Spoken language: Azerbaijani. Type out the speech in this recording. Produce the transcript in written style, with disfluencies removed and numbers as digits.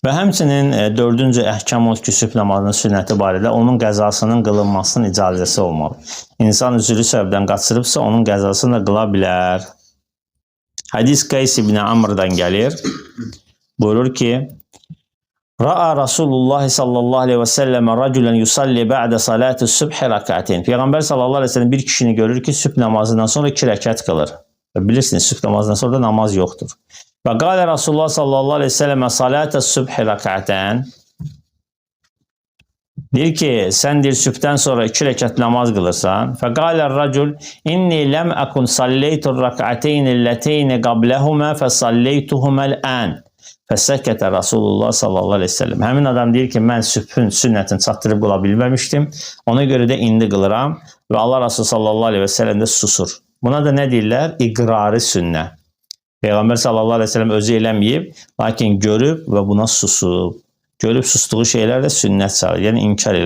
Və həmçinin dördüncü əhkam odur ki, sübh namazının sünnəti barədə onun qəzasının qılınmasının icazəsi olmalı. İnsan üzrü səbəbdən qaçırıbsa, onun qəzasını da qıla bilər. Hədis Qays ibn Amr'dan gəlir. Buyurur ki, Ra'a Rasulullah sallallahu aleyhi və səlləm rəculən yusalli bə'də salati sübhi rəkətin. Peyğəmbər sallallahu aleyhi və səlləm bir kişini görür ki, sübh namazından sonra 2 rəkət qılır. Və bilirsiniz, sübh namazından sonra da namaz yoxdur. Və qalə Rasulullah sallallahu aleyhi və səlləmə salətə sübhi rəkətən. Deyir ki, sən deyir, sübhdən sonra 2 rəkət namaz qılırsan. Fəqalə rəcul, inni ləm əkun salleytur rəkəteyni lləteyni qabləhumə fəsalleytuhumə ən. Fəsəkətə Rasulullah sallallahu aleyhi və səlləm. Həmin adam deyir ki, mən sübhün sünnətini çatdırıb qıla bilməmişdim. Ona görə də indi qılıram. Və Allah Rasulü sallallahu aleyhi və səlləm də susur. Buna da nə deyirlər? İqrarı sünnə. Peyğəmbər sallallahu aleyhi və səlləm özü eləməyib, lakin görüb və buna susub. Görüb sustuğu şeylər də sünnət sayılır, yəni inkar edir.